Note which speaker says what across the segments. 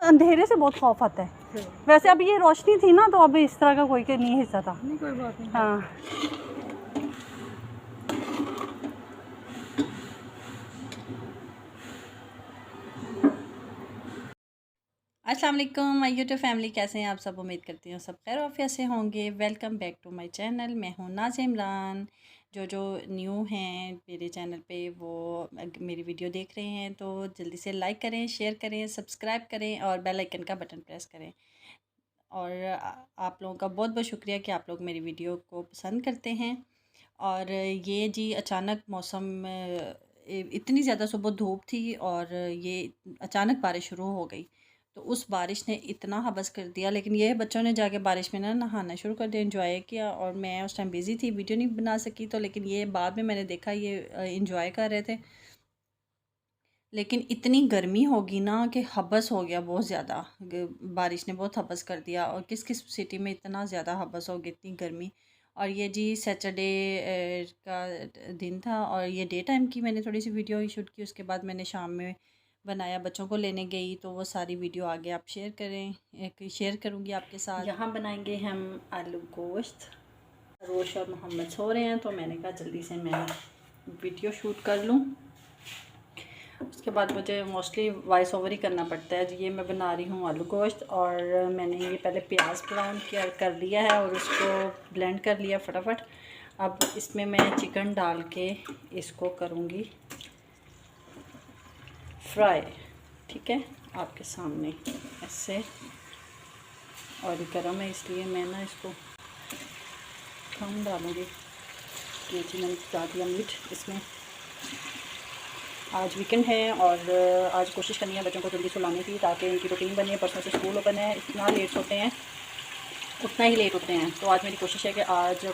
Speaker 1: अंधेरे से बहुत खौफ आता है। वैसे अब ये रोशनी थी ना, तो अब इस तरह का कोई नहीं हिस्सा था।
Speaker 2: नहीं कोई बात नहीं।
Speaker 1: हाँ
Speaker 3: अस्सलाम वालेकुम माय यूट्यूब फैमिली, कैसे हैं आप सब? उम्मीद करती हूँ सब खैर आफियत से होंगे। Welcome back to my channel. मैं हूँ नाज़ इमरान। जो न्यू हैं मेरे चैनल पे वो मेरी वीडियो देख रहे हैं तो जल्दी से लाइक करें, शेयर करें, सब्सक्राइब करें और बेल आइकन का बटन प्रेस करें। और आप लोगों का बहुत बहुत शुक्रिया कि आप लोग मेरी वीडियो को पसंद करते हैं। और ये जी अचानक मौसम इतनी ज़्यादा सुबह धूप थी और ये अचानक बारिश शुरू हो गई, तो उस बारिश ने इतना हबस कर दिया। लेकिन ये बच्चों ने जाके बारिश में ना नहाना शुरू कर दिया, एंजॉय किया। और मैं उस टाइम बिज़ी थी, वीडियो नहीं बना सकी। तो लेकिन ये बाद में मैंने देखा ये एंजॉय कर रहे थे। लेकिन इतनी गर्मी होगी ना कि हबस हो गया बहुत ज़्यादा। बारिश ने बहुत हबस कर दिया। और किस किस सिटी में इतना ज़्यादा हबस हो गई, इतनी गर्मी। और ये जी सैटरडे का दिन था और ये डे टाइम की मैंने थोड़ी सी वीडियो शूट की। उसके बाद मैंने शाम में बनाया, बच्चों को लेने गई, तो वो सारी वीडियो आगे आप शेयर करूँगी आपके साथ। यहाँ बनाएंगे हम आलू गोश्त। रोश और मोहम्मद सो रहे हैं तो मैंने कहा जल्दी से मैं वीडियो शूट कर लूँ। उसके बाद मुझे मोस्टली वॉइस ओवर ही करना पड़ता है। ये मैं बना रही हूँ आलू गोश्त और मैंने ये पहले प्याज ब्राउन कर लिया है और उसको ब्लेंड कर लिया फटाफट। अब इसमें मैं चिकन डाल के इसको करूँगी फ्राई। ठीक है, आपके सामने ऐसे। और ये गर्म है इसलिए मैं ना इसको कम डालूँगी। ये जी मैंने डाल दिया मीट इसमें। आज वीकेंड है और आज कोशिश करनी है बच्चों को जल्दी सुलाने की ताकि उनकी रूटीन बने। परसों से स्कूल ओपन है, इतना लेट सोते हैं उतना ही लेट उठते हैं। तो आज मेरी कोशिश है कि आज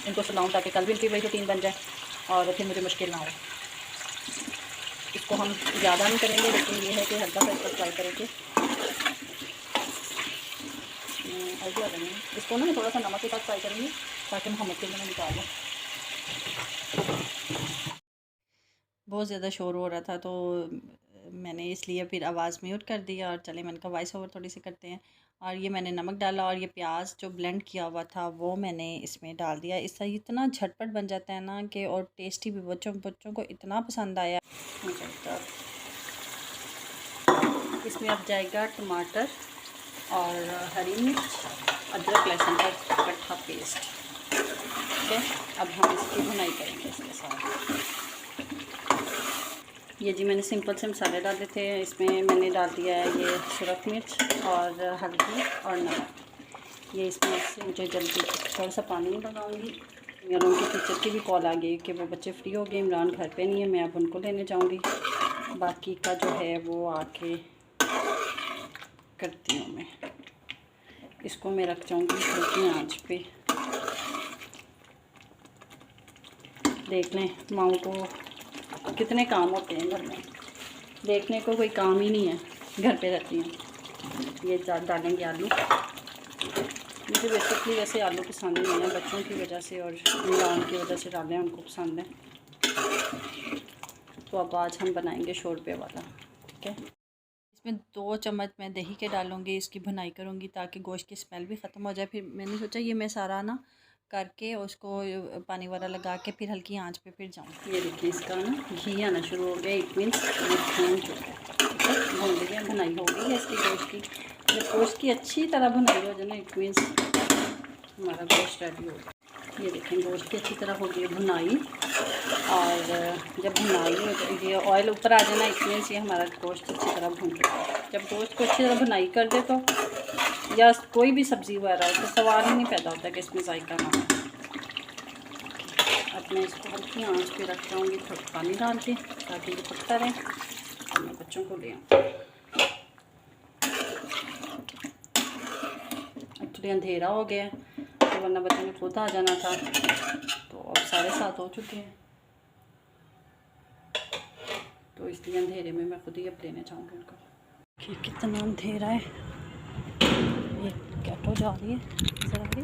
Speaker 3: इनको सुलाऊं ताकि कल भी इनकी वही रूटीन बन जाए और फिर मुझे मुश्किल ना हो। इसको हम ज़्यादा नहीं करेंगे, लेकिन ये है कि हल्का सा इसको फ्राई करेंगे। इसको ना थोड़ा सा नमक के साथ फ्राई करेंगे ताकि मोहम्मद के लिए निकाल लें। बहुत ज़्यादा शोर हो रहा था तो मैंने इसलिए फिर आवाज़ म्यूट कर दिया। और चले मैंने कहा वॉइस ओवर थोड़ी सी करते हैं। और ये मैंने नमक डाला और ये प्याज जो ब्लेंड किया हुआ था वो मैंने इसमें डाल दिया। इससे इतना झटपट बन जाता है ना कि, और टेस्टी भी। बच्चों को इतना पसंद आया। इसमें अब जाएगा टमाटर और हरी मिर्च, अदरक लहसुन का इकट्ठा पेस्ट। ठीक है, अब हम इसकी भुनाई करेंगे इसके साथ। ये जी मैंने सिंपल से मसाले डाले थे। इसमें मैंने डाल दिया है ये सुरख मिर्च और हल्दी और नमक। ये इसमें से मुझे जल्दी थोड़ा सा पानी लगाऊंगी। यार उनकी टीचर की भी कॉल आ गई कि वो बच्चे फ्री हो गए, इमरान घर पे नहीं है, मैं अब उनको लेने जाऊंगी। बाकी का जो है वो आके करती हूँ मैं। इसको मैं रख जाऊँगी हल्की आँच पे। देख लें माओ को कितने काम होते हैं घर में, देखने को कोई काम ही नहीं है, घर पे रहती हैं। ये डालेंगे आलू। मुझे बेसिकली वैसे आलू पसंद नहीं है, बच्चों की वजह से और इमरान की वजह से डाले हैं, उनको पसंद है। तो अब आज हम बनाएंगे शोरबे वाला। ठीक है, इसमें 2 चम्मच मैं दही के डालूँगी, इसकी भुनाई करूँगी ताकि गोश्त की स्मेल भी ख़त्म हो जाए। फिर मैंने सोचा ये मैं सारा ना करके उसको पानी वाला लगा के फिर हल्की आंच पे फिर जाऊँ। ये देखिए इसका ना घी आना शुरू हो गया, इट मीन्स ये भून चुका है। भून गई, भुनाई हो गई है इसकी गोश्त की। जब गोश्त की अच्छी तरह भुनाई हो जाए ना, इट मीन्स हमारा गोश्त रेडी हो गया। ये देखें गोश्त की अच्छी तरह हो गई भुनाई। और जब भुनाई हो जाए, ये ऑयल ऊपर आ जाना, इट मीन्स ये हमारा गोश्त अच्छी तरह भून चुका है। जब गोश्त को अच्छी तरह भुनाई कर दे तो, या कोई भी सब्ज़ी वगैरह हो तो सवाल ही नहीं पैदा होता कि इसमें जायका ना हो। अब मैं इसको हल्की आंच पे रख जाऊँगी, थोड़ा पानी डाल के ताकि ये पकता रहे और मैं बच्चों को ले आऊँ। एक्चुअली अंधेरा हो गया है तो वरना बच्चों ने खुद आ जाना था। तो अब 7:30 हो चुके हैं, तो इसलिए अंधेरे में मैं खुद ही अब लेने जाऊँगी उनको। कितना अंधेरा है। ये कैटो जा रही है, नजर आ रही।